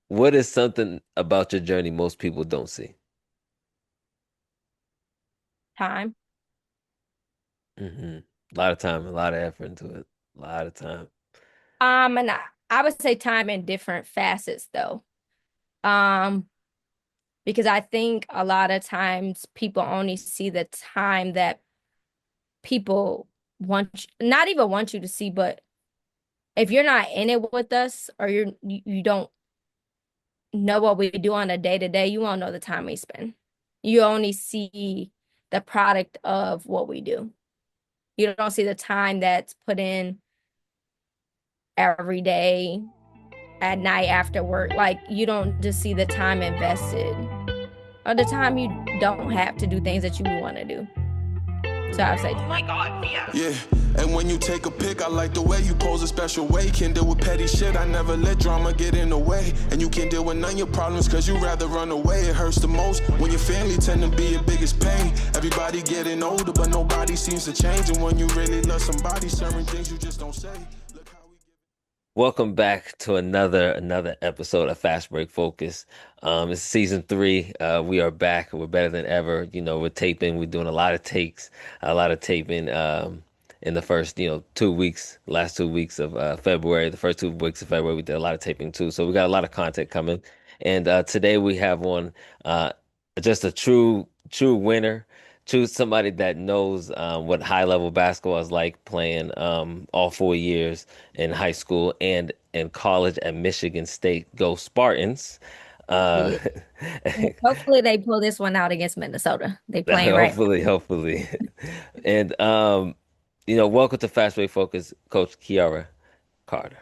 What is something about your journey most people don't see? Time. Hmm. A lot of time, a lot of effort into it, a lot of time. And I would say time in different facets though. Um, because I think a lot of times people only see the time that people not even want you to see, but if you're not in it with us or you don't know what we do on a day to day, you won't know the time we spend. You only see the product of what we do. You don't see the time that's put in every day at night after work. Like you don't just see the time invested or the time you don't have to do things that you want to do. So I would say Oh my time. God, Mia. Yeah, and when you take a pic, I like the way you pose a special way. Can deal with petty shit, I never let drama get in the way. And you can deal with none of your problems, cause you rather run away. It hurts the most when your family tend to be your biggest pain. Everybody getting older, but nobody seems to change. And when you really love somebody, certain things you just don't say. Look how we Welcome back to another episode of Fast Break Focus. It's season three. We are back. We're better than ever. We're taping. We're doing a lot of takes, a lot of taping. In the first, 2 weeks, last 2 weeks of February, the first 2 weeks of February, we did a lot of taping too. So we got a lot of content coming. And today we have on uh, just a true winner. Choose somebody that knows what high level basketball is like playing all 4 years in high school and in college at Michigan State. Go Spartans. Uh, Yeah. Hopefully they pull this one out against Minnesota. They playing right hopefully, hopefully. And welcome to Fast Break Focus, Coach Kiara Carter.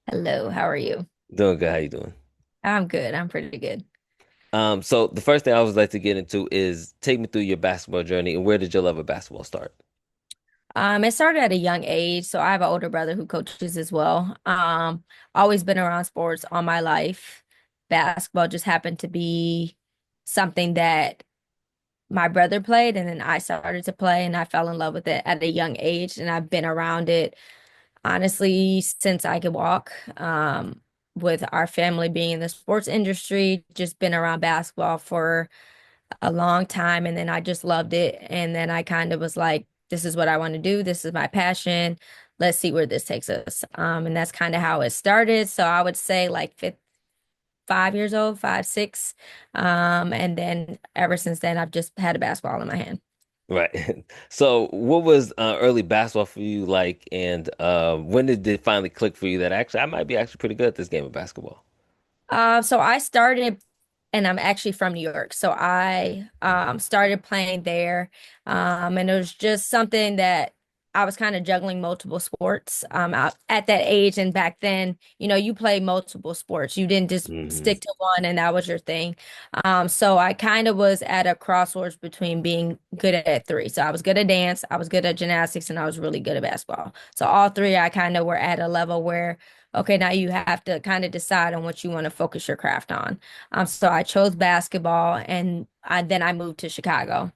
now. Hello, how are you? Doing good. How you doing? I'm good. I'm pretty good. So the first thing I would like to get into is take me through your basketball journey and where did your love of basketball start? It started at a young age, so I have an older brother who coaches as well. Always been around sports all my life. Basketball just happened to be something that my brother played, and then I started to play, and I fell in love with it at a young age, and I've been around it honestly since I could walk. With our family being in the sports industry, just been around basketball for a long time, and then I just loved it. And then I kind of was like, this is what I want to do. This is my passion. Let's see where this takes us. And that's kind of how it started. So I would say like 5 years old, 5, 6. And then ever since then, I've just had a basketball in my hand. Right. So, what was early basketball for you like, and when did it finally click for you that actually I might be actually pretty good at this game of basketball? So I started, and I'm actually from New York. So I started playing there. And it was just something that I was kind of juggling multiple sports at that age. And back then, you play multiple sports. You didn't just Hmm. stick to one and that was your thing. So I kind of was at a crossroads between being good at three. So I was good at dance, I was good at gymnastics, and I was really good at basketball. So all three, I kind of were at a level where okay, now you have to kind of decide on what you want to focus your craft on. So I chose basketball and then I moved to Chicago.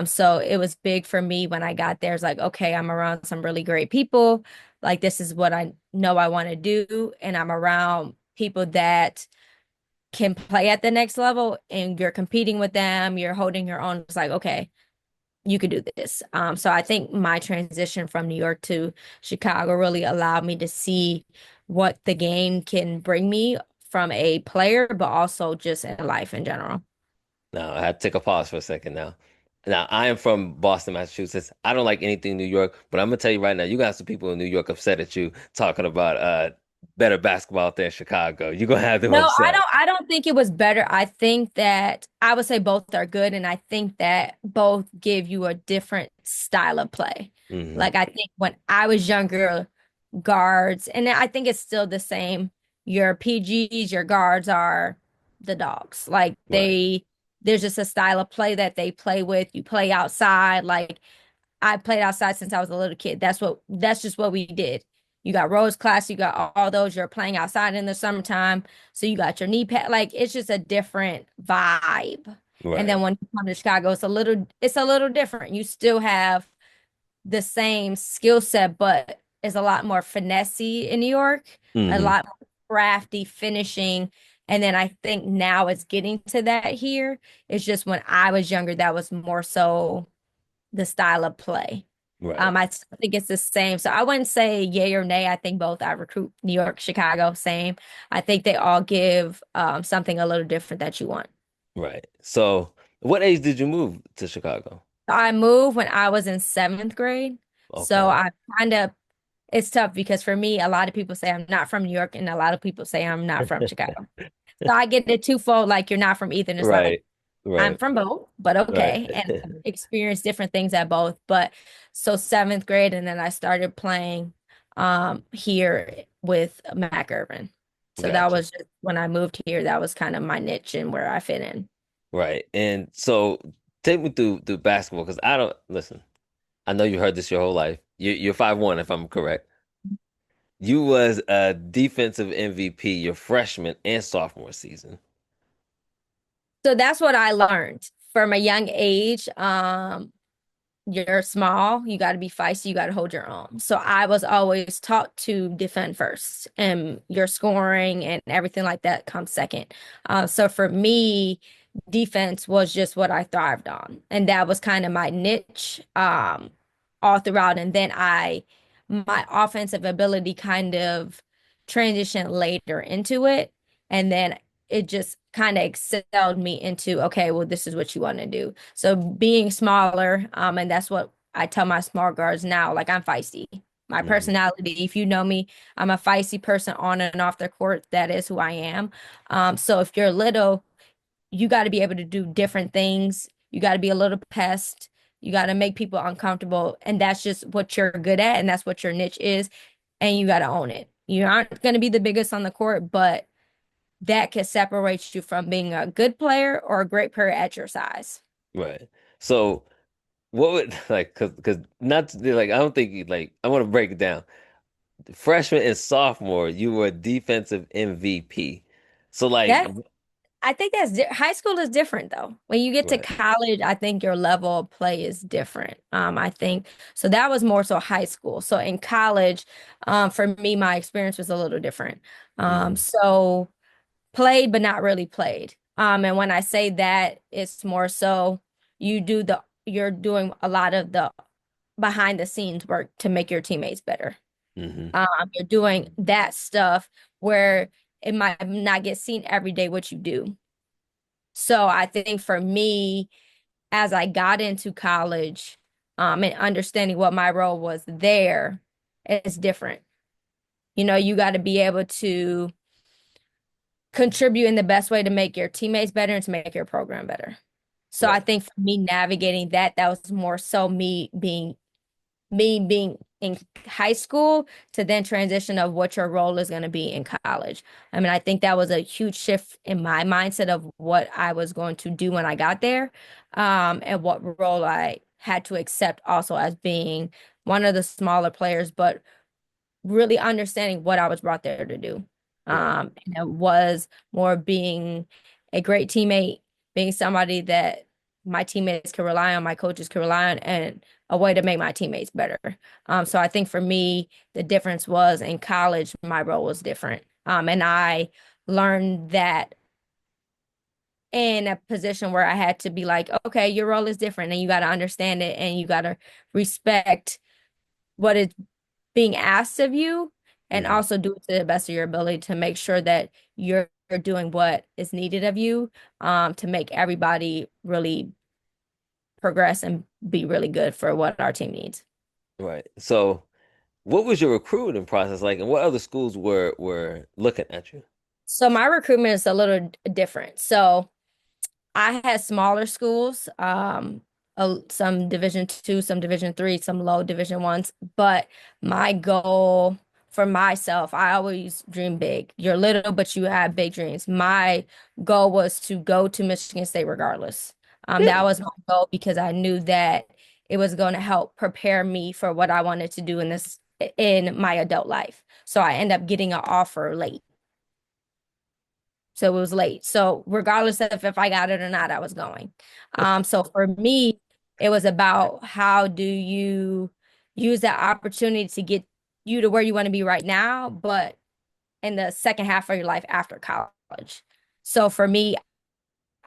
So it was big for me when I got there. It's like, okay, I'm around some really great people. Like this is what I know I want to do. And I'm around people that can play at the next level and you're competing with them, you're holding your own. It's like, okay, you could do this. So I think my transition from New York to Chicago really allowed me to see what the game can bring me from a player, but also just in life in general. Now, I had to take a pause for a second now. Now, I am from Boston, Massachusetts. I don't like anything New York, but I'm gonna tell you right now, you got some people in New York upset at you talking about better basketball out there in Chicago. You're gonna have them No, I upset. don't I don't think it was better. I think that I would say both are good and I think that both give you a different style of play. Hmm. Like I think when I was younger, guards, and I think it's still the same. Your PGs, your guards are the dogs. Like Right. there's just a style of play that they play with. You play outside. Like I played outside since I was a little kid. That's just what we did. You got Rose class, you got all those. You're playing outside in the summertime, so you got your knee pad. Like it's just a different vibe. And Right. then when you come to Chicago, it's a little different. You still have the same skill set, but it's a lot more finessey in New York. A Hmm. lot. crafty finishing. And then I think now it's getting to that here. It's just when I was younger, that was more so the style of play. Right. I still think it's the same. So I wouldn't say yay or nay. I think both. I recruit New York, Chicago, same. I think they all give something a little different that you want. Right. So, what age did you move to Chicago? I moved when I was in seventh grade. So Okay. I kind of, it's tough because for me, a lot of people say I'm not from New York, and a lot of people say I'm not from Chicago. So I get it twofold, like you're not from either. And it's like, Right. I'm Right. from both, but Right. okay. And I've experienced different things at both. But so seventh grade, and then I started playing here with Mac Irvin. So that Gotcha. was just when I moved here, that was kind of my niche and where I fit in. Right. And so take me through basketball because I don't listen. I know you heard this your whole life. You're 5'1" if I'm correct. You was a defensive MVP your freshman and sophomore season. So that's what I learned from a young age. You're small, you got to be feisty, you got to hold your own. So I was always taught to defend first, and your scoring and everything like that comes second. So for me, defense was just what I thrived on, and that was kind of my niche all throughout. And then my offensive ability kind of transitioned later into it, and then it just kind of excelled me into, okay, well, this is what you want to do. So being smaller, and that's what I tell my small guards now, like I'm feisty. My Hmm. personality, if you know me, I'm a feisty person on and off the court. That is who I am. So if you're little, you got to be able to do different things. You got to be a little pest. You got to make people uncomfortable. And that's just what you're good at. And that's what your niche is. And you got to own it. You aren't going to be the biggest on the court, but that can separate you from being a good player or a great player at your size. Right. So what would like because not like I don't think like I want to break it down. Freshman and sophomore, you were defensive MVP. So like That I think high school is different though. When you get to right. college, I think your level of play is different. I think so that was more so high school. So in college, for me, my experience was a little different. Hmm. So played but not really played. And when I say that, it's more so you're doing a lot of the behind the scenes work to make your teammates better. Hmm. You're doing that stuff where it might not get seen every day what you do. So I think for me, as I got into college, and understanding what my role was there, it's different. You know, you got to be able to contribute in the best way to make your teammates better and to make your program better. So I Right. think for me navigating that, that was more so me being in high school to then transition of what your role is going to be in college. I mean, I think that was a huge shift in my mindset of what I was going to do when I got there, and what role I had to accept also as being one of the smaller players, but really understanding what I was brought there to do. Right. And it was more being a great teammate, being somebody that my teammates can rely on, my coaches can rely on, and a way to make my teammates better. So I think for me, the difference was in college, my role was different. And I learned that in a position where I had to be like, okay, your role is different and you got to understand it and you got to respect what is being asked of you and Hmm. also do it to the best of your ability to make sure that you're doing what is needed of you, to make everybody really progress and be really good for what our team needs. Right. So what was your recruiting process like and what other schools were looking at you? So my recruitment is a little different. So I had smaller schools, some Division 2, some Division 3, some low Division 1s. But my goal for myself, I always dream big. You're little, but you have big dreams. My goal was to go to Michigan State regardless. That Yeah. was my goal because I knew that it was going to help prepare me for what I wanted to do in my adult life. So I ended up getting an offer late. So it was late. So regardless of if I got it or not, I was going. So for me, it was about how do you use that opportunity to get you to where you want to be right now, but in the second half of your life after college. So for me,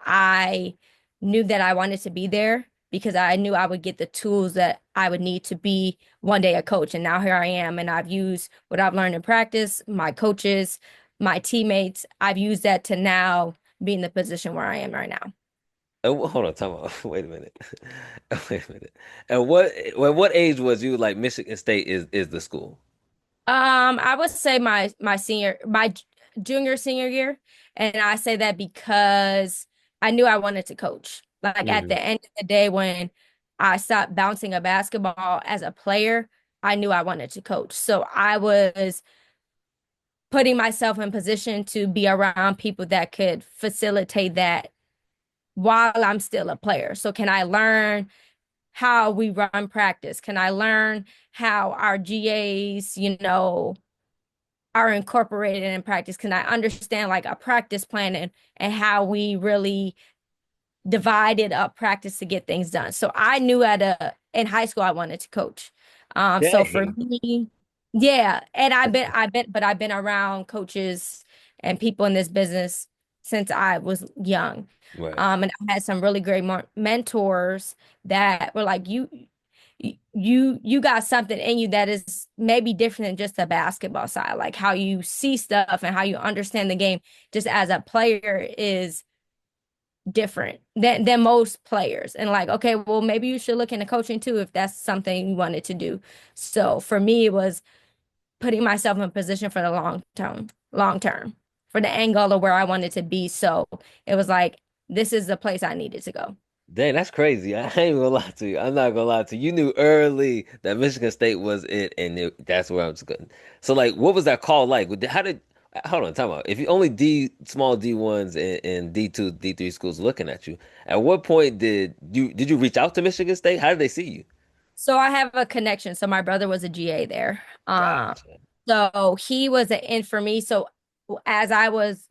I knew that I wanted to be there because I knew I would get the tools that I would need to be one day a coach. And now here I am, and I've used what I've learned in practice, my coaches, my teammates. I've used that to now be in the position where I am right now. Hold on, time out. Wait a minute. Wait a minute. And what age was you like Michigan State is the school? I would say my junior senior year, and I say that because I knew I wanted to coach. Like at Hmm. the end of the day, when I stopped bouncing a basketball as a player, I knew I wanted to coach. So I was putting myself in position to be around people that could facilitate that while I'm still a player. So can I learn how we run practice? Can I learn how our GAs, are incorporated in practice? Can I understand like a practice plan and how we really divided up practice to get things done? So I knew in high school I wanted to coach. So for Dang. me, yeah, and I've been around coaches and people in this business since I was young. Right. And I had some really great mentors that were like, you got something in you that is maybe different than just the basketball side. Like how you see stuff and how you understand the game just as a player is different than most players. And like, okay, well, maybe you should look into coaching too if that's something you wanted to do. So for me, it was putting myself in position for the long term, for the end goal of where I wanted to be. So it was like, this is the place I needed to go. Dang, that's crazy. I ain't gonna lie to you. I'm not gonna lie to you. You knew early that Michigan State was it, and that's where I was going. So, like, what was that call like? How did? Hold on, time out. If you only small D1s and D2, D3 schools looking at you, at what point did you reach out to Michigan State? How did they see you? So I have a connection. So my brother was a GA there. Gotcha. So he was an in for me. So as I was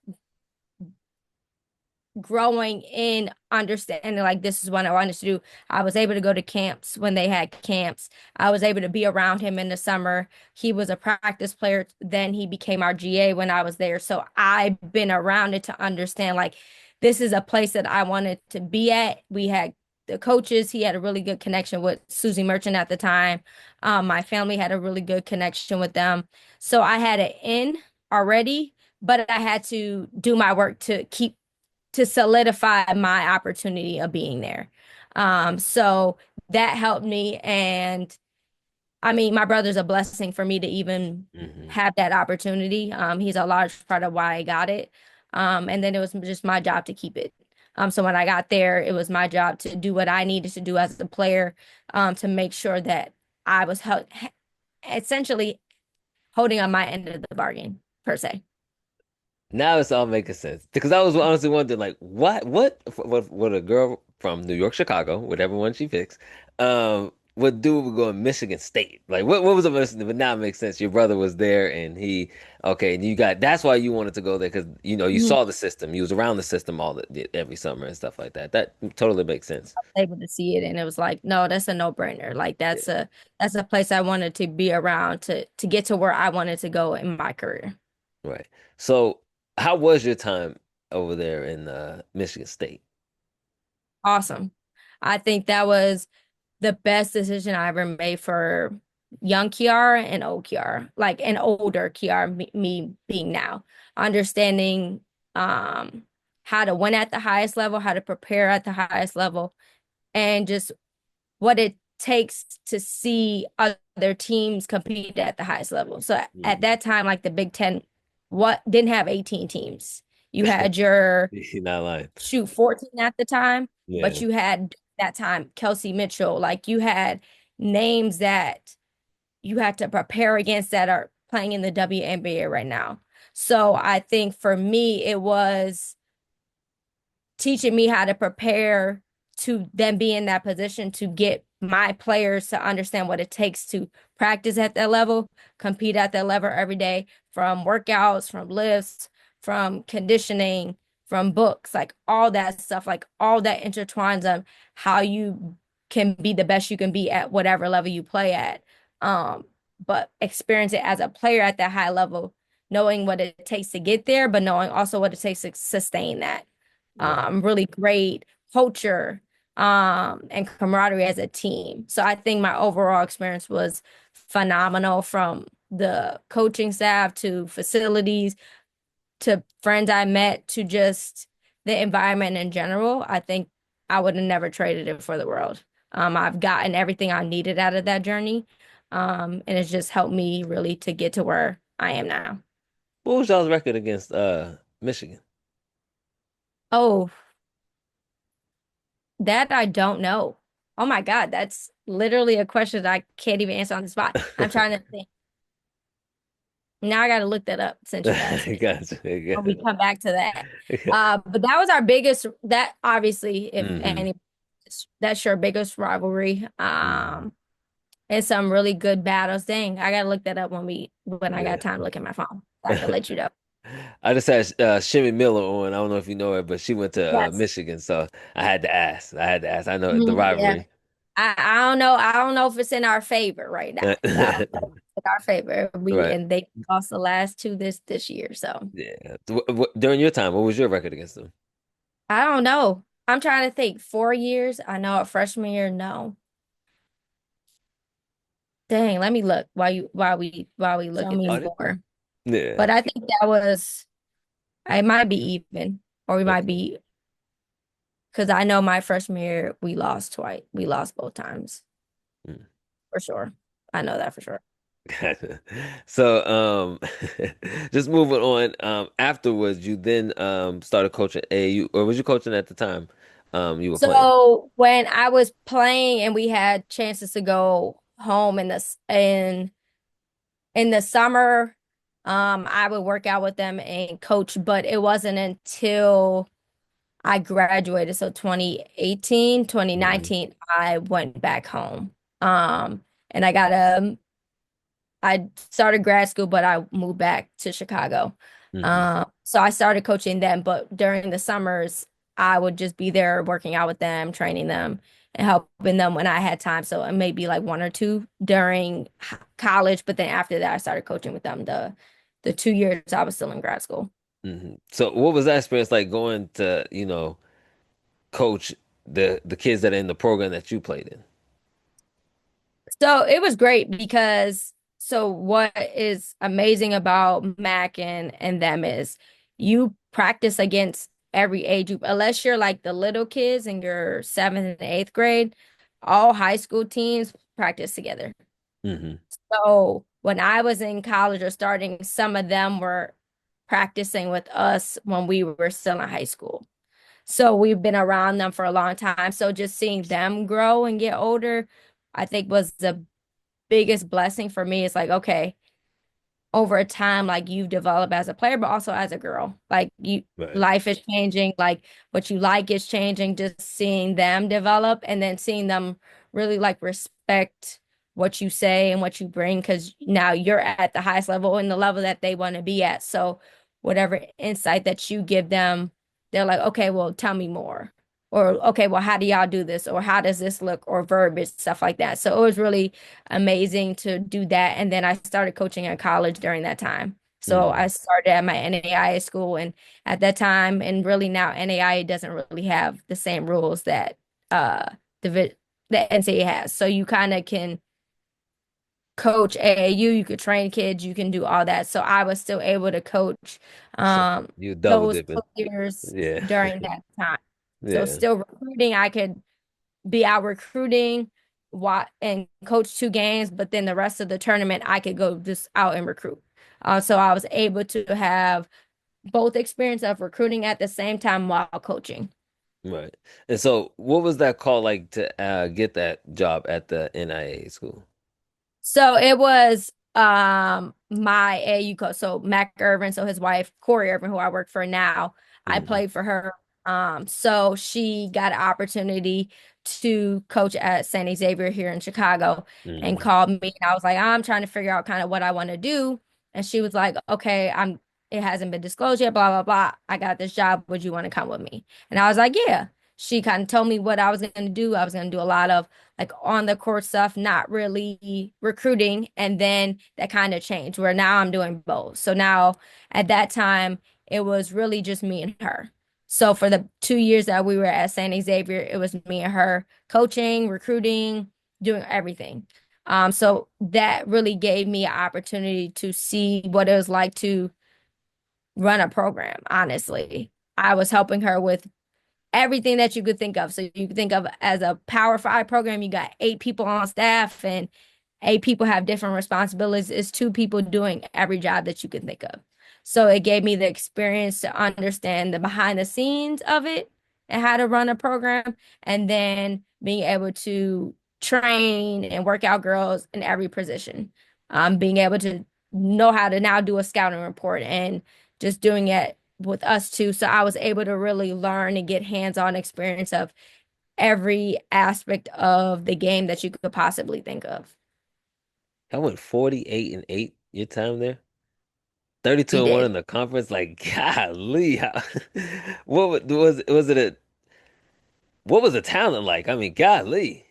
growing in understanding like this is what I wanted to do. I was able to go to camps when they had camps. I was able to be around him in the summer. He was a practice player. Then he became our GA when I was there. So I've been around it to understand like this is a place that I wanted to be at. We had the coaches. He had a really good connection with Susie Merchant at the time. My family had a really good connection with them. So I had it in already, but I had to do my work to solidify my opportunity of being there. So that helped me. And I mean, my brother's a blessing for me to even Hmm. have that opportunity. He's a large part of why I got it. And then it was just my job to keep it. So when I got there, it was my job to do what I needed to do as a player, to make sure that I was essentially holding on my end of the bargain, per se. Now it's all making sense because I was honestly wondering, like, what a girl from New York, Chicago, whatever one she picks, would do would go to Michigan State. Like, what was the but now it makes sense. Your brother was there, and okay, and you got that's why you wanted to go there because you Mhm. saw the system, you was around the system every summer and stuff like that. That totally makes sense. Able to see it, and it was like, no, that's a no-brainer. Like Yeah, that's a place I wanted to be around to get to where I wanted to go in my career. right. So, how was your time over there in Michigan State? Awesome. I think that was the best decision I ever made for young Kiara and old Kiara, like an older Kiara, me being now, understanding um how to win at the highest level, how to prepare at the highest level, and just what it takes to see other teams compete at the highest level. So at Mhm. that time, like the Big Ten, what didn't have 18 teams. You had your You're not lying. shoot 14 at the time, but Yeah. you had that time Kelsey Mitchell, like you had names that you had to prepare against that are playing in the WNBA right now. So I think for me, it was teaching me how to prepare to then be in that position to get my players to understand what it takes to practice at that level, compete at that level every day, from workouts, from lifts, from conditioning, from books, like all that stuff, like all that intertwines on how you can be the best you can be at whatever level you play at. But experience it as a player at that high level knowing what it takes to get there, but knowing also what it takes to sustain that. Right. Really great culture, and camaraderie as a team. So I think my overall experience was phenomenal from the coaching staff to facilities to friends I met to just the environment in general. I think I would have never traded it for the world. I've gotten everything I needed out of that journey. And it's just helped me really to get to where I am now. What was y'all's record against Michigan? Oh, that I don't know. Oh my God, that's literally a question that I can't even answer on the spot. I'm trying to think. Now I got to look that up since you asked me. Gotcha. When we Gotcha. come back to that. But that was our biggest, that obviously, if Hmm. any, that's your biggest rivalry. Hmm. And some really good battles. Dang, I gotta look that up when I got Yeah. time to look at my phone. I can let you know. I just had Shimmy Miller on. I don't know if you know her, but she went to Yes. Michigan, so I had to ask. I had to ask. I know the Mhm, yeah. rivalry. I don't know. I don't know if it's in our favor right now. I don't know if it's in our favor. Right. And they lost the last two this year. So Yeah. During your time, what was your record against them? I don't know. I'm trying to think. 4 years. I know a freshman year, no. Dang, let me look while we look Tell at me this about it. more. Yeah. But I think that was it might be even, or we might Okay. be because I know my freshman year we lost twice. We lost both times Mm. for sure. I know that for sure. Gotcha. So, just moving on. Afterwards, you then started coaching AAU, or was you coaching at the time? You were playing. So when I was playing and we had chances to go home in the summer, I would work out with them and coach, but it wasn't until I graduated. So 2018, twenty Hmm. nineteen, I went back home. And I started grad school, but I moved back to Chicago. Hmm. So I started coaching them, but during the summers, I would just be there working out with them, training them, and helping them when I had time. So it may be like one or two during college, but then after that, I started coaching with them the 2 years I was still in grad school. Hmm. So, what was that experience like going to, coach the kids that are in the program that you played in? So it was great because so what is amazing about Mac and them is you practice against every age group, unless you're like the little kids in your seventh and eighth grade, all high school teams practice together. Hmm. So when I was in college or starting, some of them were practicing with us when we were still in high school. So we've been around them for a long time. So just seeing them grow and get older, I think was the biggest blessing for me. It's like, okay, over time, like you've developed as a player, but also as a girl. Like Right. life is changing, like what you like is changing, just seeing them develop and then seeing them really like respect what you say and what you bring because now you're at the highest level and the level that they want to be at. So whatever insight that you give them, they're like, okay, well, tell me more. Or okay, well, how do y'all do this? Or how does this look? Or verbiage, stuff like that. So it was really amazing to do that. And then I started coaching in college during that time. So I Hmm. started at my NAIA school, and at that time, and really now NAIA doesn't really have the same rules that uh the NCAA has. So you kind of can coach AAU, you could train kids, you can do all that. So I was still able to coach So um you double those dipping. years Yeah. during that time. So Yeah. still recruiting, I could be out recruiting and coach 2 games, but then the rest of the tournament I could go just out and recruit. So I was able to have both experience of recruiting at the same time while coaching. Right. And so, what was that call like to get that job at the NIA school? So it was my AU coach, so Mac Irvin, so his wife Corey Irvin, who I work for now. I Hmm. played for her. So she got an opportunity to coach at St. Xavier here in Chicago and Hmm. called me and I was like, I'm trying to figure out kind of what I want to do. And she was like, okay, it hasn't been disclosed yet, blah, blah, blah. I got this job. Would you want to come with me? And I was like, yeah. She kind of told me what I was going to do. I was going to do a lot of like on the court stuff, not really recruiting. And then that kind of changed where now I'm doing both. So now at that time, it was really just me and her. So for the 2 years that we were at St. Xavier, it was me and her coaching, recruiting, doing everything. So that really gave me an opportunity to see what it was like to run a program, honestly. I was helping her with everything that you could think of. So you could think of as a Power Five program, you got 8 people on staff and 8 people have different responsibilities. It's 2 people doing every job that you can think of. So it gave me the experience to understand the behind the scenes of it and how to run a program, and then being able to train and work out girls in every position. Being able to know how to now do a scouting report and just doing it with us too. So I was able to really learn and get hands-on experience of every aspect of the game that you could possibly think of. I went 48-8 your time there. 32 We and 1 did. in the conference. Like, golly, was it a what was the talent like? I mean, golly.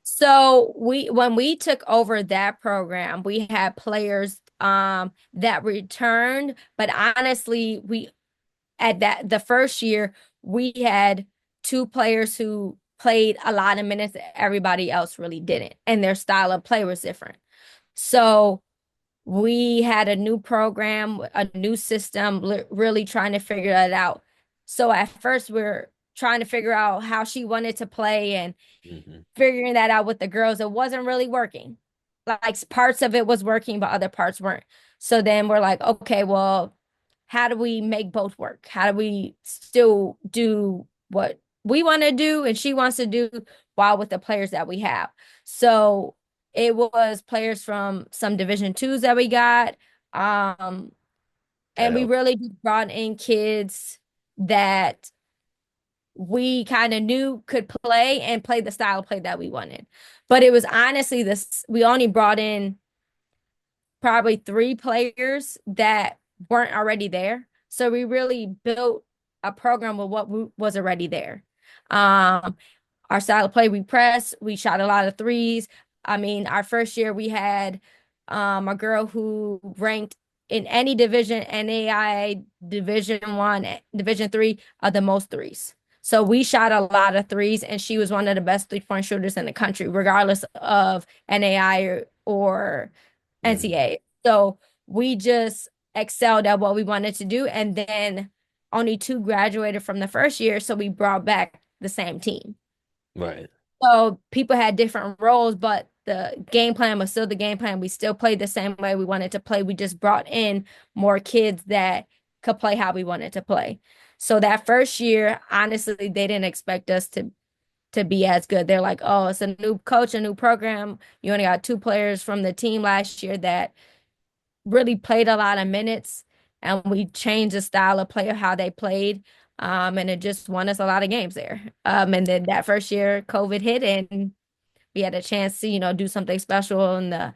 So we when we took over that program, we had players that returned, but honestly, we at that the first year we had 2 players who played a lot of minutes that everybody else really didn't, and their style of play was different. So we had a new program, a new system, really trying to figure that out. So at first, we're trying to figure out how she wanted to play and Hmm. figuring that out with the girls. It wasn't really working. Like parts of it was working, but other parts weren't. So then we're like, okay, well, how do we make both work? How do we still do what we want to do and she wants to do while with the players that we have? So it was players from some Division 2s that we got. Um, That and we helped. really just brought in kids that we kind of knew could play and play the style of play that we wanted. But it was honestly this, we only brought in probably 3 players that weren't already there. So we really built a program with what was already there. Um, our style of play, we pressed, we shot a lot of threes. I mean, our first year we had a girl who ranked in any division, NAI Division 1, Division 3, the most threes. So we shot a lot of threes, and she was one of the best 3-point shooters in the country, regardless of NAI or Hmm. NCAA. So we just excelled at what we wanted to do. And then only 2 graduated from the first year. So we brought back the same team. Right. So people had different roles, but the game plan was still the game plan. We still played the same way we wanted to play. We just brought in more kids that could play how we wanted to play. So that first year, honestly, they didn't expect us to be as good. They're like, oh, it's a new coach, a new program. You only got 2 players from the team last year that really played a lot of minutes, and we changed the style of play of how they played. And it just won us a lot of games there. And then that first year, COVID hit, and we had a chance to, do something special in the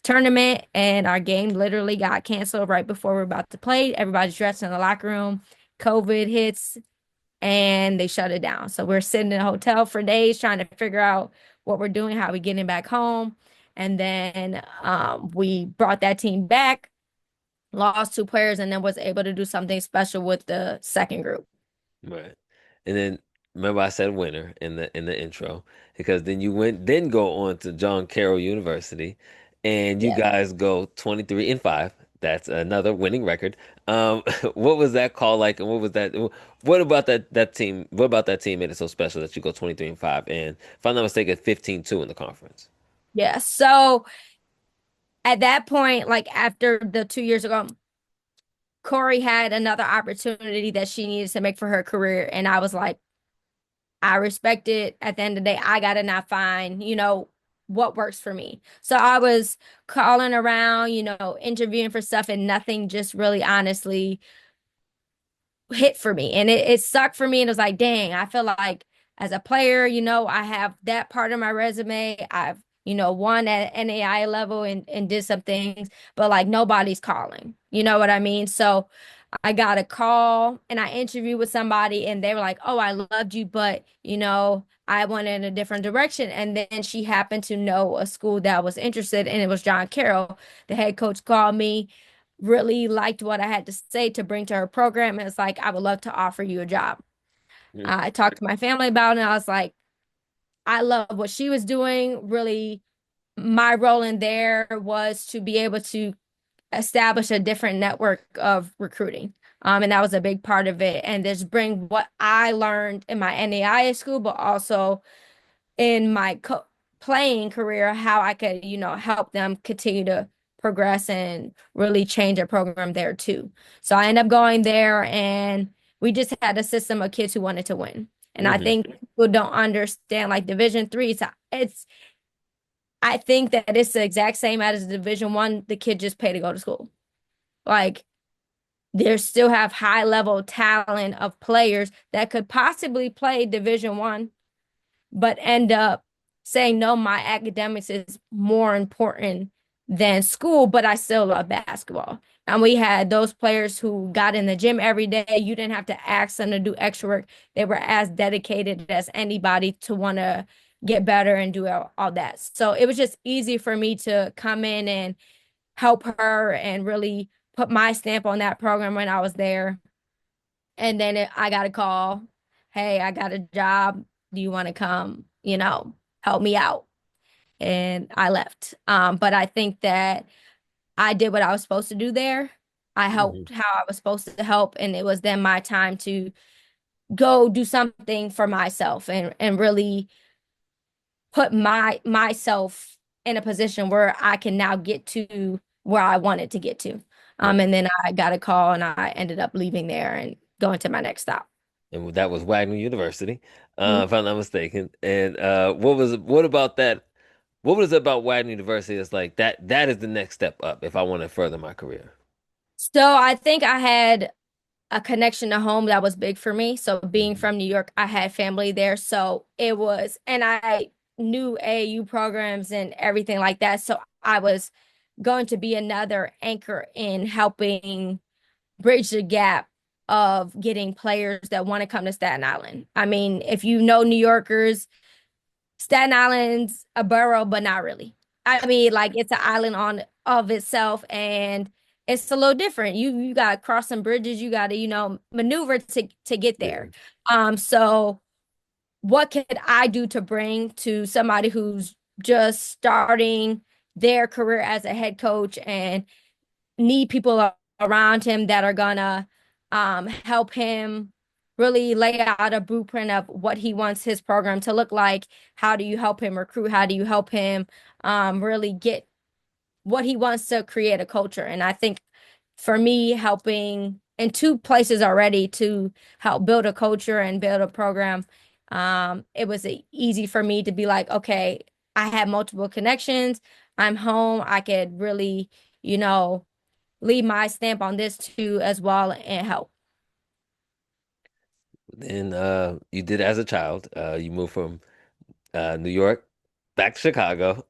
tournament. And our game literally got canceled right before we were about to play. Everybody's dressed in the locker room. COVID hits, and they shut it down. So we're sitting in a hotel for days trying to figure out what we're doing, how we getting back home. And then we brought that team back, lost 2 players, and then was able to do something special with the second group. Right. And then remember I said winner in the intro because then you go on to John Carroll University and you Yes. guys go 23-5. That's another winning record. What was that call like and what about that team? What about that team made it so special that you go 23-5 and if I'm not mistaken 15-2 in the conference? Yeah. So at that point, like after the 2 years ago, Corey had another opportunity that she needed to make for her career. And I was like, I respect it. At the end of the day, I gotta not find, what works for me. So I was calling around, interviewing for stuff, and nothing just really honestly hit for me. And it sucked for me. And it was like, dang, I feel like as a player, I have that part of my resume. I've, won at NAI level and did some things, but like nobody's calling. You know what I mean? So I got a call and I interviewed with somebody and they were like, "Oh, I loved you, but I went in a different direction." And then she happened to know a school that was interested, and it was John Carroll. The head coach called me, really liked what I had to say to bring to her program, and it's like, "I would love to offer you a job." Mhm. I talked to my family about it, and I was like, "I love what she was doing. Really, my role in there was to be able to establish a different network of recruiting. And that was a big part of it. And just bring what I learned in my NAIA school, but also in my playing career, how I could, help them continue to progress and really change a program there too. So I ended up going there, and we just had a system of kids who wanted to win. And I Hmm. think people don't understand like Division 3. It's I think that it's the exact same as Division 1. The kid just pay to go to school. Like, they still have high level talent of players that could possibly play Division 1, but end up saying, no, my academics is more important than school, but I still love basketball. And we had those players who got in the gym every day. You didn't have to ask them to do extra work. They were as dedicated as anybody to want to get better and do all that. So it was just easy for me to come in and help her and really put my stamp on that program when I was there. And then I got a call. Hey, I got a job. Do you want to come, help me out? And I left. But I think that I did what I was supposed to do there. I Hmm. helped how I was supposed to help. And it was then my time to go do something for myself and really put myself in a position where I can now get to where I wanted to get to. Right. And then I got a call and I ended up leaving there and going to my next stop. And that was Wagner University, Mhm. if I'm not mistaken. And what about that? What was it about Wagner University that's like that is the next step up if I want to further my career? So I think I had a connection to home that was big for me. So being Hmm. from New York, I had family there. So it was, and I knew AAU programs and everything like that. So I was going to be another anchor in helping bridge the gap of getting players that want to come to Staten Island. I mean, if you know New Yorkers, Staten Island's a borough, but not really. I mean, like, it's an island on of itself, and it's a little different. You got to cross some bridges. You got to, maneuver to get Yeah. there. So what could I do to bring to somebody who's just starting their career as a head coach and need people around him that are gonna help him really lay out a blueprint of what he wants his program to look like. How do you help him recruit? How do you help him really get what he wants to create a culture? And I think for me, helping in two places already to help build a culture and build a program, it was easy for me to be like, okay, I have multiple connections. I'm home. I could really, you know, leave my stamp on this too as well and help. Then you did it as a child. You moved from New York back to Chicago.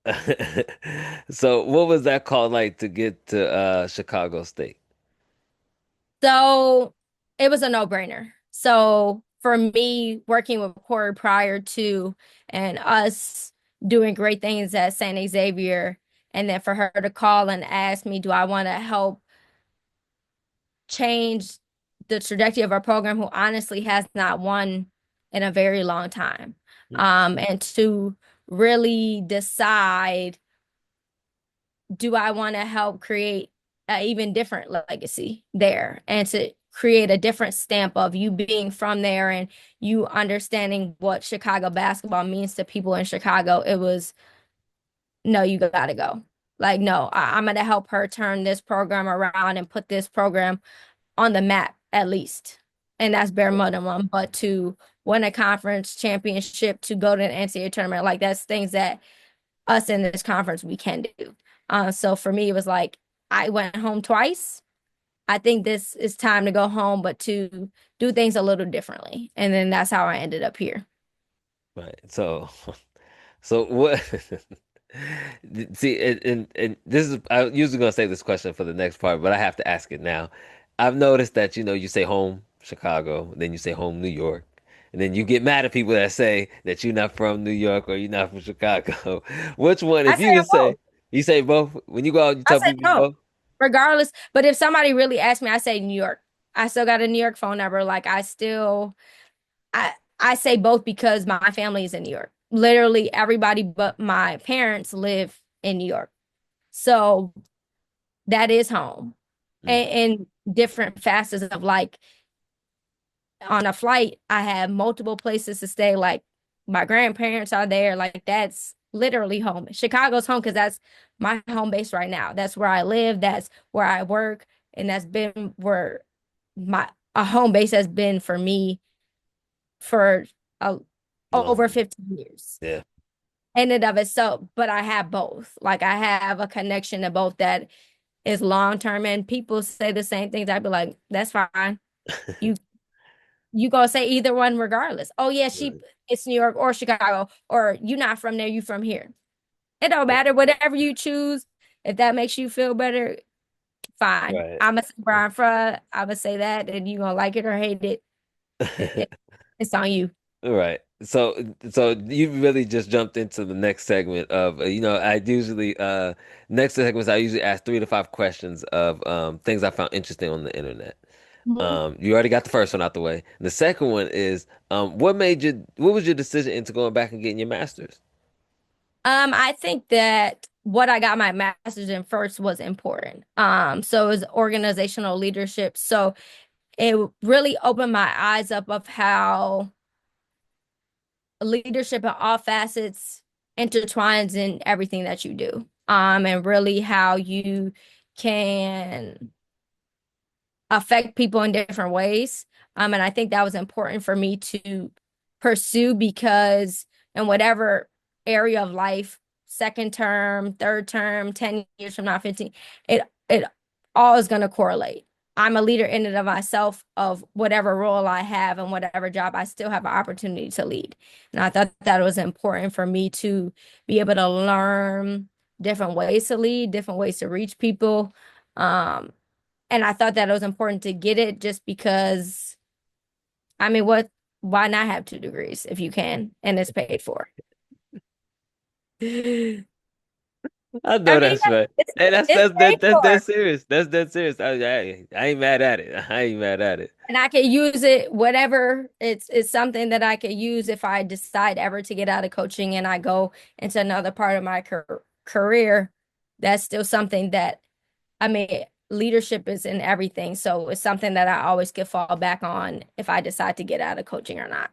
So what was that called like to get to Chicago State? So it was a no-brainer. So for me, working with Corey prior to and us doing great things at St. Xavier, and then for her to call and ask me, do I want to help change the trajectory of our program, who honestly has not won in a very long time. And to really decide, do I want to help create an even different legacy there and to create a different stamp of you being from there and you understanding what Chicago basketball means to people in Chicago. It was, no, you gotta go. Like, no, I'm gonna help her turn this program around and put this program on the map at least. And that's bare minimum. But to win a conference championship, to go to an NCAA tournament, like, that's things that us in this conference we can do. So for me, it was like I went home twice. I think this is time to go home, but to do things a little differently. And then that's how I ended up here. Right. So what? See, and this is I usually gonna save this question for the next part, but I have to ask it now. I've noticed that, you say home Chicago, then you say home New York, and then you get mad at people that say that you're not from New York or you're not from Chicago. Which one, I if say you can them both. say, you say both? When you go out, you I tell say people both, both? regardless. But if somebody really asks me, I say New York. I still got a New York phone number. Like I say both because my family is in New York. Literally everybody but my parents live in New York. So that is home. Mm, And different facets of like on a flight, I have multiple places to stay. Like my grandparents are there. Like that's literally home. Chicago's home because that's my home base right now. That's where I live. That's where I work. And that's been where my a home base has been for me for a, over long. 15 years. Yeah. In and of it. So, but I have both. Like I have a connection to both that is long term. And people say the same things. I'd be like, that's fine. You you gonna say either one regardless. Oh yeah, Right. it's New York or Chicago, or you not from there, you from here. It don't Right. matter. Whatever you choose, if that makes you feel better, fine. Right. I'm gonna say where I'm from. I'm gonna say that, and you gonna like it or hate it. It's on you. Right. So you really just jumped into the next segment of, I usually next segments I usually ask 3 to 5 questions of things I found interesting on the internet. Mhm. You already got the first one out the way. The second one is, what was your decision into going back and getting your master's? I think that what I got my master's in first was important. So it was organizational leadership. So it really opened my eyes up of how leadership in all facets intertwines in everything that you do. And really how you can affect people in different ways. And I think that was important for me to pursue because in whatever area of life, second term, third term, 10 years from now, 15, it all is going to correlate. I'm a leader in and of myself of whatever role I have and whatever job I still have an opportunity to lead. And I thought that was important for me to be able to learn different ways to lead, different ways to reach people. Um, and I thought that it was important to get it just because, I mean, why not have 2 degrees if you can and it's paid for? I I know mean, that's right. it's, Hey, that's it's that's paid that that's for. dead serious. That's dead serious. I ain't mad at it. I ain't mad at it. And I can use it, whatever. It's something that I could use if I decide ever to get out of coaching and I go into another part of my career. That's still something that, I mean, leadership is in everything. So it's something that I always could fall back on if I decide to get out of coaching or not.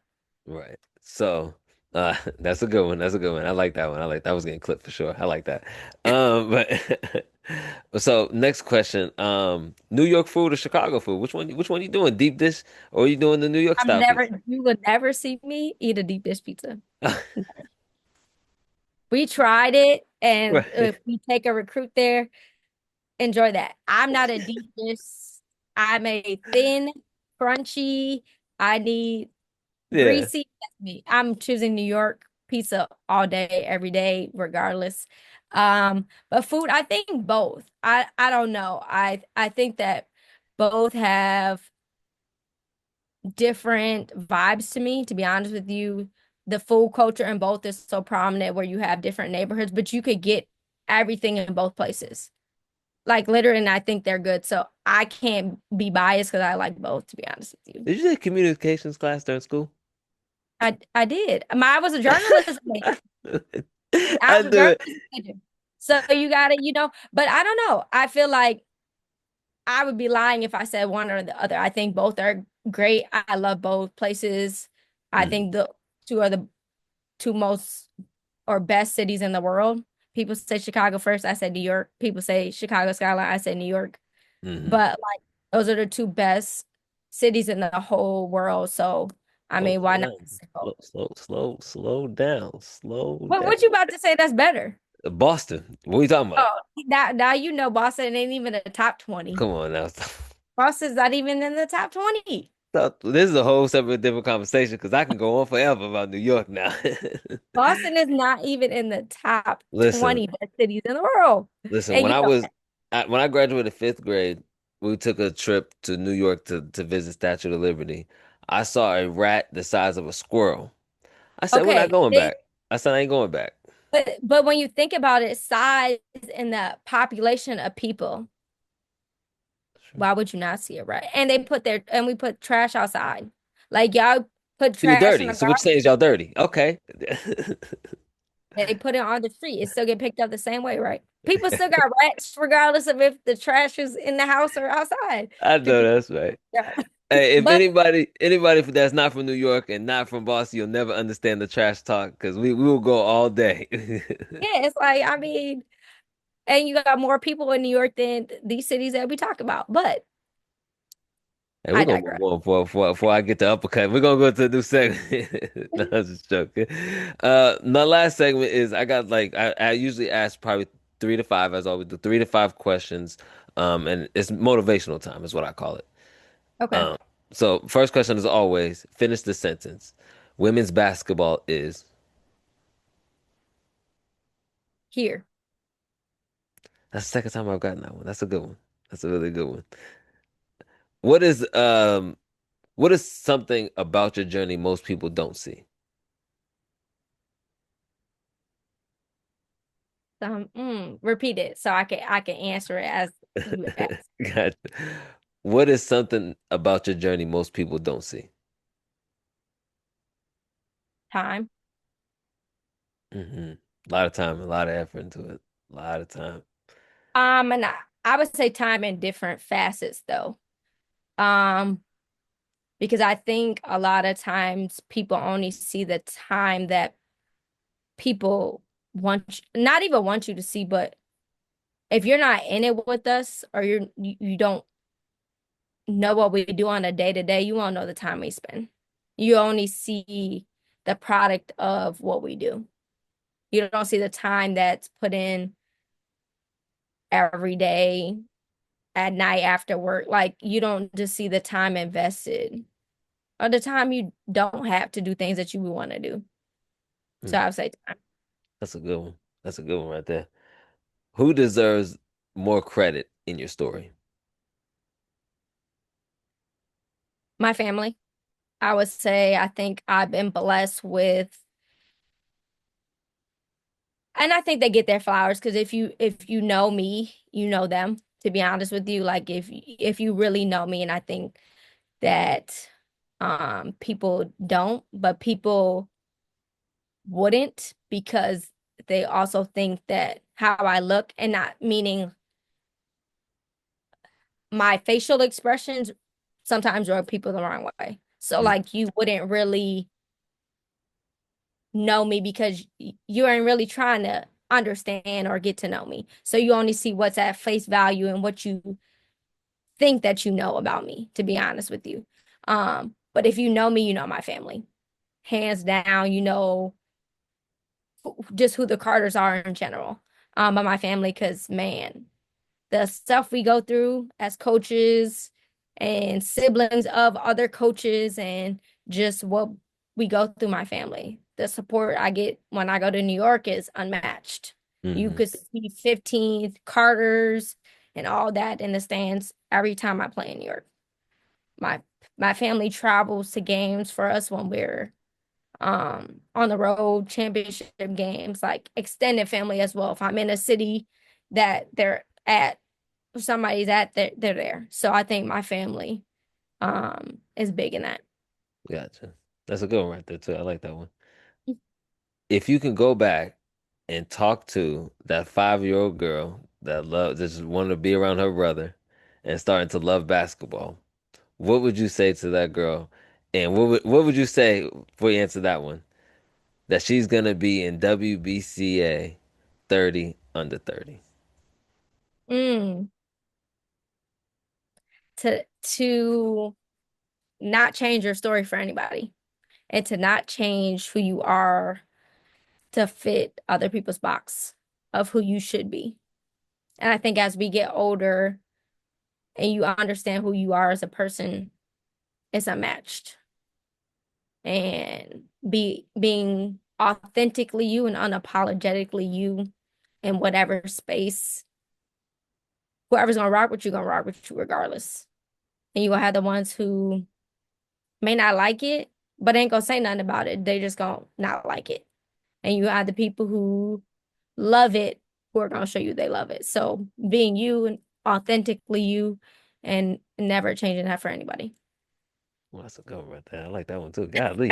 Right. So, that's a good one. That's a good one. I like that one. I like that was getting clipped for sure. I like that. But so next question. New York food or Chicago food? Which one you doing? Deep dish or you doing the New York style pizza? You would never see me eat a deep dish pizza. We tried it, and if Right. we take a recruit there, enjoy that. I'm not a deep dish. I'm a thin, crunchy. I need Yeah. greasy. That's me. I'm choosing New York pizza all day, every day, regardless. But food, I think both. I don't know. I think that both have different vibes to me, to be honest with you. The food culture in both is so prominent where you have different neighborhoods, but you could get everything in both places. Like literally, and I think they're good. So I can't be biased because I like both, to be honest with you. Did you take communications class during school? I did. I was a journalist major. I I was a knew it. journalism major. So you got it, but I don't know. I feel like I would be lying if I said one or the other. I think both are great. I love both places. I Mm, think the two are the two most or best cities in the world. People say Chicago first. I said New York. People say Chicago skyline. I said New York. hmm. But like those are the two best cities in the whole world. So I mean, Hold why not on. say both? Slow down. Slow What you down. about to say that's better? Boston. What are you talking about? Oh, now you know Boston ain't even in the top 20. Come on now. Boston's not even in the top 20. This is a whole separate different conversation because I can go on forever about New York now. Boston is not even in the top Listen, 20 best cities in the world. listen. And When you I know was, when I graduated fifth grade, we took a trip to New York to visit Statue of Liberty. I saw a rat the size of a squirrel. I said, we're not Okay, going back. I said, I ain't going back. but when you think about it, size and the population of people, why would you not see it, right? And we put trash outside. Like y'all put So you're trash in dirty. the So what you're saying garbage, is y'all dirty. Okay. they put it on the street. It still get picked up the same way, right? People still got rats regardless of if the trash is in the house or outside. I To be know that's right. yeah. Hey, if But anybody that's not from New York and not from Boston, you'll never understand the trash talk because we will go all day. yeah, it's like I mean, and you got more people in New York than these cities that we talk about. But Hey, we're I gonna move digress. on before I get the uppercut. We're gonna go to a new segment. No, I was just joking. My last segment is I got like I usually ask probably 3 to 5 as always do 3 to 5 questions. And it's motivational time is what I call it. Okay, Um, so first question is always finish the sentence. Women's basketball is here. that's the second time I've gotten that one. That's a good one. That's a really good one. What is um what is something about your journey most people don't see? Repeat it so I can answer it as you asked. Gotcha. What is something about your journey most people don't see? Time. Hmm. A lot of time, a lot of effort into it. A lot of time. And I would say time in different facets though. Um, because I think a lot of times people only see the time that people not even want you to see, but if you're not in it with us or you don't know what we do on a day to day, you won't know the time we spend. You only see the product of what we do. You don't see the time that's put in every day at night after work. Like you don't just see the time invested or the time you don't have to do things that you would want to do. So Mm, I would say time. that's a good one. That's a good one right there. Who deserves more credit in your story? My family. I would say I think I've been blessed with, and I think they get their flowers because if you know me, you know them. To be honest with you, like if you really know me, and I think that people don't, but people wouldn't because they also think that how I look, and not meaning my facial expressions sometimes rub people the wrong way. So Mm, like you wouldn't really know me because you ain't really trying to understand or get to know me. So you only see what's at face value and what you think that you know about me, to be honest with you. But if you know me, you know my family. Hands down, you know just who the Carters are in general. But my family, because man, the stuff we go through as coaches and siblings of other coaches and just what we go through my family. The support I get when I go to New York is unmatched. You hmm could see 15 Carters and all that in the stands every time I play in New York. My my family travels to games for us when we're on the road, championship games, like extended family as well. If I'm in a city that they're at, somebody's at, they're there. So I think my family is big in that. Gotcha. That's a good one right there too. I like that one. If you can go back and talk to that 5-year-old girl that just wanted to be around her brother and starting to love basketball, what would you say to that girl? And what would you say before you answer that one? That she's gonna be in WBCA 30 under 30. Mm, to not change your story for anybody and to not change who you are to fit other people's box of who you should be. And I think as we get older and you understand who you are as a person, it's unmatched. And being authentically you and unapologetically you in whatever space Whoever's gonna rock with you regardless. And you gonna have the ones who may not like it, but ain't gonna say nothing about it. They just gonna not like it. And you have the people who love it who are gonna show you they love it. So being you and authentically you and never changing that for anybody. Well, that's a good one right there. I like that one too. Golly.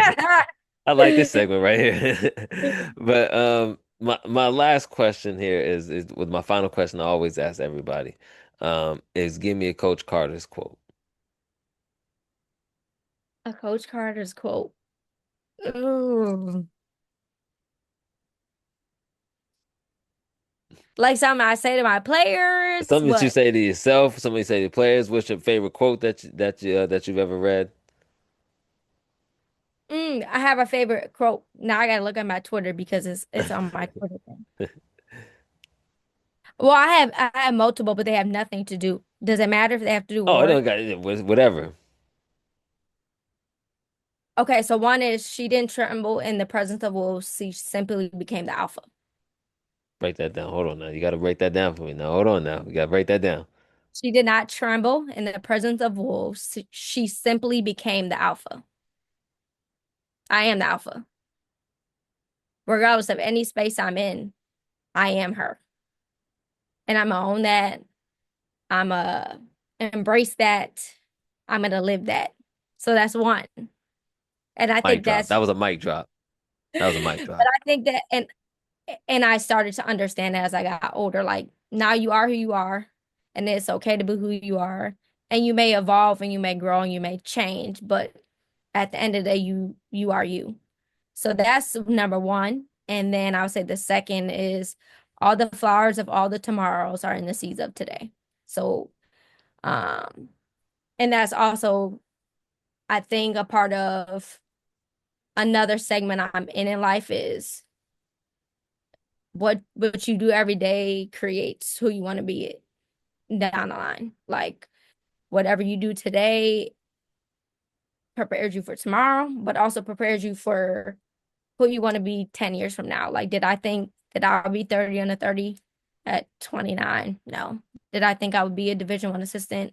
I like this segment right here. But my last question here is with my final question I always ask everybody. Is give me a Coach Carter's quote. A Coach Carter's quote. Ooh. Like something I say to my players. Something that you What? say to yourself, something you say to players. What's your favorite quote that you've ever read? I have a favorite quote. Now I gotta look at my Twitter because it's on my Twitter thing. Well, I have multiple, but they have nothing to do. Does it matter if they have to do with Oh, I work? don't got whatever. Okay, so one is she didn't tremble in the presence of wolves. She simply became the alpha. Break that down. Hold on now. You got to break that down for me now. Hold on now. You got to break that down. She did not tremble in the presence of wolves. She simply became the alpha. I am the alpha. Regardless of any space I'm in, I am her. And I'm gonna own that. I'm gonna embrace that. I'm gonna live that. So that's one. And I Mic think drop. that's, That was a mic drop. That was a mic but drop. I think that, and I started to understand as I got older, like now you are who you are, and it's okay to be who you are. And you may evolve and you may grow and you may change, but at the end of the day, you are you. So that's number one. And then I would say the second is all the flowers of all the tomorrows are in the seeds of today. So um and that's also I think a part of another segment I'm in life is what you do every day creates who you want to be down the line. Like whatever you do today prepares you for tomorrow, but also prepares you for who you want to be 10 years from now. Like, did I think that I'll be 30 under 30 at 29? No. Did I think I would be a Division One assistant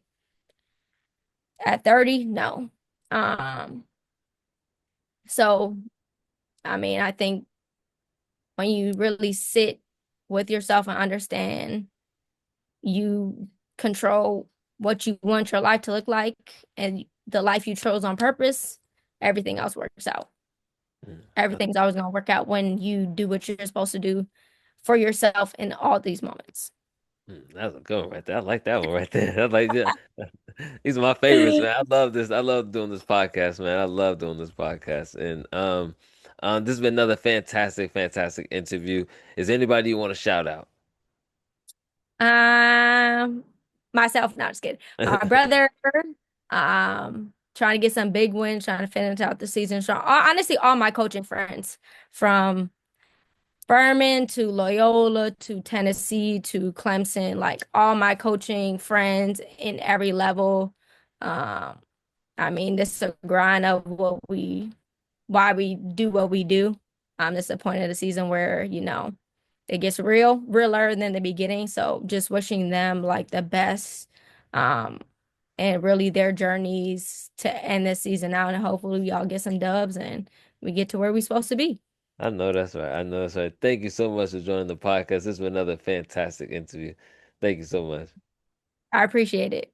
at 30? No. Um, so I mean, I think when you really sit with yourself and understand you control what you want your life to look like and the life you chose on purpose, everything else works out. Mm, Everything's always going to work out when you do what you're supposed to do for yourself in all these moments. that was a good one right there. I like that one right there. I like that. These are my favorites, man. I love this. I love doing this podcast, man. I love doing this podcast. And this has been another fantastic, fantastic interview. Is there anybody you want to shout out? Um, Myself, not just kidding. My brother, trying to get some big wins, trying to finish out the season strong. Honestly, all my coaching friends from Furman to Loyola to Tennessee to Clemson, like all my coaching friends in every level. Um, I mean, this is a grind of why we do what we do. This is the point of the season where, it gets realer than the beginning. So just wishing them like the best, um, and really their journeys to end this season out. And hopefully we all get some dubs and we get to where we're supposed to be. I know that's right. I know that's right. Thank you so much for joining the podcast. This has been another fantastic interview. Thank you so much. I appreciate it.